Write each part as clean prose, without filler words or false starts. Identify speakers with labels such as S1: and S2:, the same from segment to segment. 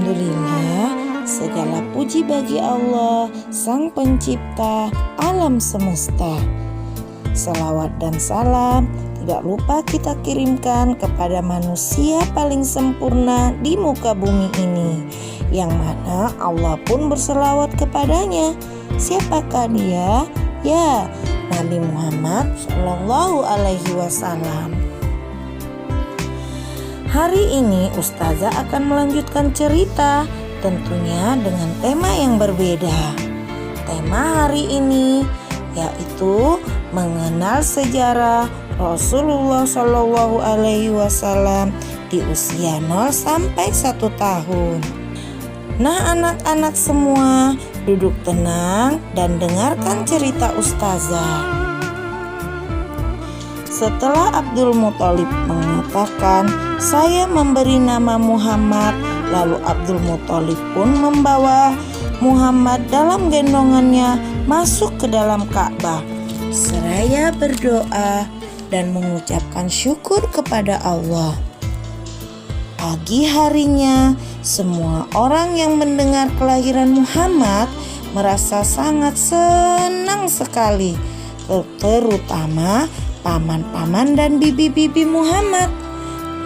S1: Alhamdulillah, segala puji bagi Allah, Sang Pencipta alam semesta. Salawat dan salam tidak lupa kita kirimkan kepada manusia paling sempurna di muka bumi ini, yang mana Allah pun berselawat kepadanya. Siapakah dia? Ya, Nabi Muhammad Shallallahu Alaihi Wasallam. Hari ini Ustazah akan melanjutkan cerita, tentunya dengan tema yang berbeda. Tema hari ini yaitu mengenal sejarah Rasulullah Shallallahu Alaihi Wasallam di usia 0 sampai 1 tahun. Nah, anak-anak semua duduk tenang dan dengarkan cerita Ustazah. Setelah Abdul Muthalib mengatakan, "Saya memberi nama Muhammad," lalu Abdul Muthalib pun membawa Muhammad dalam gendongannya masuk ke dalam Ka'bah, seraya berdoa dan mengucapkan syukur kepada Allah. Pagi harinya, semua orang yang mendengar kelahiran Muhammad merasa sangat senang sekali, terutama paman-paman dan bibi-bibi Muhammad.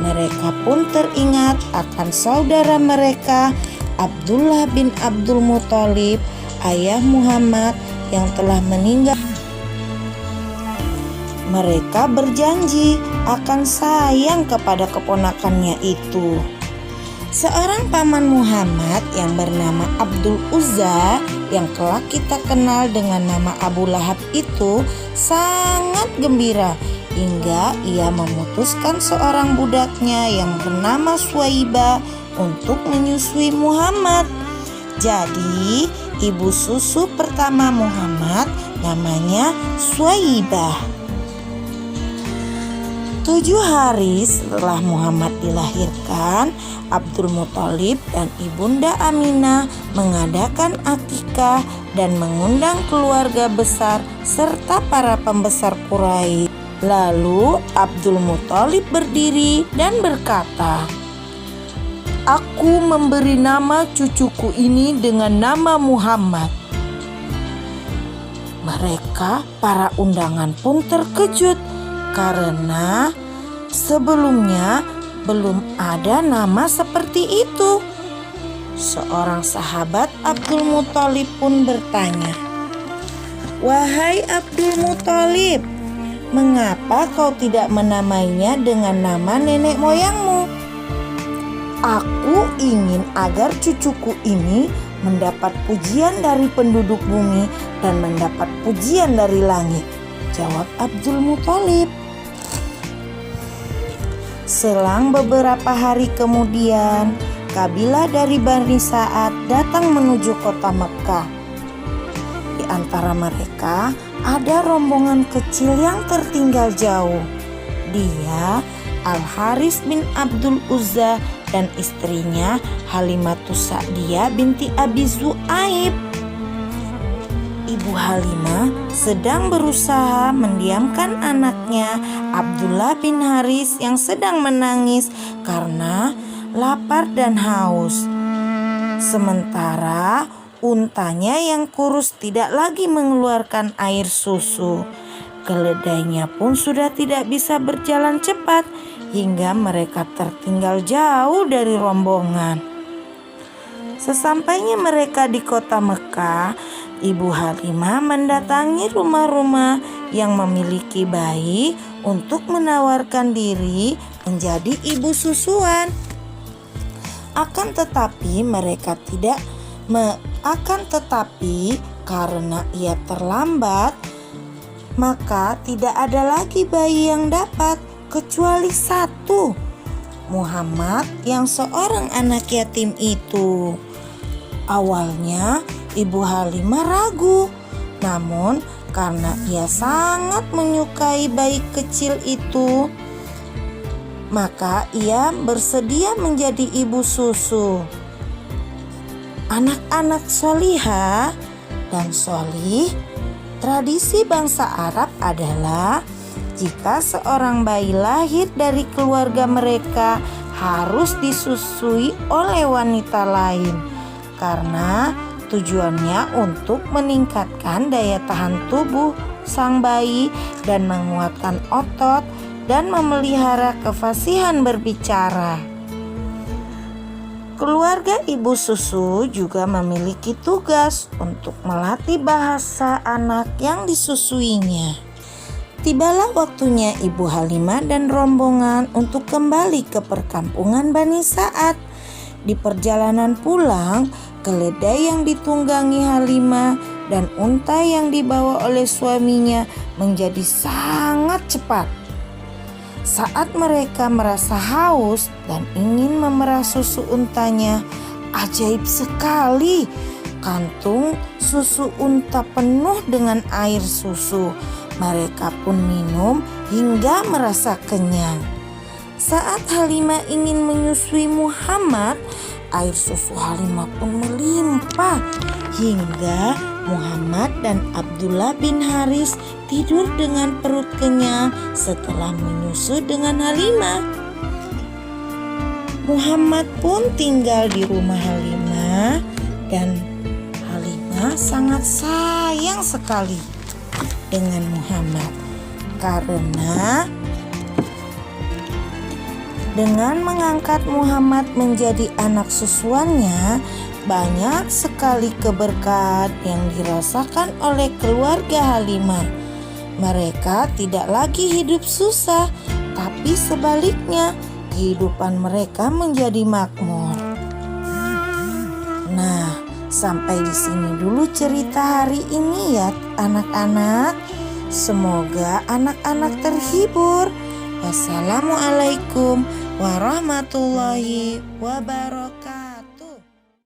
S1: Mereka pun teringat akan saudara mereka Abdullah bin Abdul Muthalib, ayah Muhammad yang telah meninggal. Mereka berjanji akan sayang kepada keponakannya itu. Seorang paman Muhammad yang bernama Abdul Uzza, yang kelak kita kenal dengan nama Abu Lahab itu, sangat gembira hingga ia memutuskan seorang budaknya yang bernama Suwaibah untuk menyusui Muhammad. Jadi ibu susu pertama Muhammad namanya Suwaibah. 7 hari setelah Muhammad dilahirkan, Abdul Muthalib dan ibunda Aminah mengadakan akikah dan mengundang keluarga besar serta para pembesar Quraisy. Lalu Abdul Muthalib berdiri dan berkata, "Aku memberi nama cucuku ini dengan nama Muhammad." Mereka, para undangan pun terkejut karena sebelumnya belum ada nama seperti itu. Seorang sahabat Abdul Muthalib pun bertanya, "Wahai Abdul Muthalib, mengapa kau tidak menamainya dengan nama nenek moyangmu?" "Aku ingin agar cucuku ini mendapat pujian dari penduduk bumi dan mendapat pujian dari langit," jawab Abdul Muthalib. Selang beberapa hari kemudian, kabilah dari Bani Sa'ad datang menuju kota Mekkah. Di antara mereka ada rombongan kecil yang tertinggal jauh. Dia Al-Haris bin Abdul Uzza dan istrinya Halimatus Sa'diyah binti Abi Zu'aib. Ibu Halimah sedang berusaha mendiamkan anaknya Abdullah bin Haris yang sedang menangis karena lapar dan haus. Sementara untanya yang kurus tidak lagi mengeluarkan air susu. Keledainya pun sudah tidak bisa berjalan cepat hingga mereka tertinggal jauh dari rombongan. Sesampainya mereka di kota Mekkah, Ibu Halimah mendatangi rumah-rumah yang memiliki bayi untuk menawarkan diri menjadi ibu susuan. Akan tetapi karena ia terlambat, maka tidak ada lagi bayi yang dapat kecuali satu, Muhammad yang seorang anak yatim itu. Awalnya Ibu Halimah ragu, namun karena ia sangat menyukai bayi kecil itu, maka ia bersedia menjadi ibu susu. Anak-anak solihah dan solih, tradisi bangsa Arab adalah jika seorang bayi lahir dari keluarga mereka harus disusui oleh wanita lain karena tujuannya untuk meningkatkan daya tahan tubuh sang bayi dan menguatkan otot dan memelihara kefasihan berbicara. Keluarga ibu susu juga memiliki tugas untuk melatih bahasa anak yang disusuinya. Tibalah waktunya Ibu Halimah dan rombongan untuk kembali ke perkampungan Bani Sa'ad. Di perjalanan pulang, keledai yang ditunggangi Halimah dan unta yang dibawa oleh suaminya menjadi sangat cepat. Saat mereka merasa haus dan ingin memerah susu untanya, ajaib sekali. Kantung susu unta penuh dengan air susu. Mereka pun minum hingga merasa kenyang. Saat Halimah ingin menyusui Muhammad, air susu Halimah pun melimpah hingga Muhammad dan Abdullah bin Haris tidur dengan perut kenyang setelah menyusu dengan Halimah. Muhammad pun tinggal di rumah Halimah dan Halimah sangat sayang sekali dengan Muhammad karena dengan mengangkat Muhammad menjadi anak susuannya, banyak sekali keberkahan yang dirasakan oleh keluarga Halimah. Mereka tidak lagi hidup susah, tapi sebaliknya kehidupan mereka menjadi makmur. Nah, sampai di sini dulu cerita hari ini ya anak-anak. Semoga anak-anak terhibur. Wassalamualaikum warahmatullahi wabarakatuh.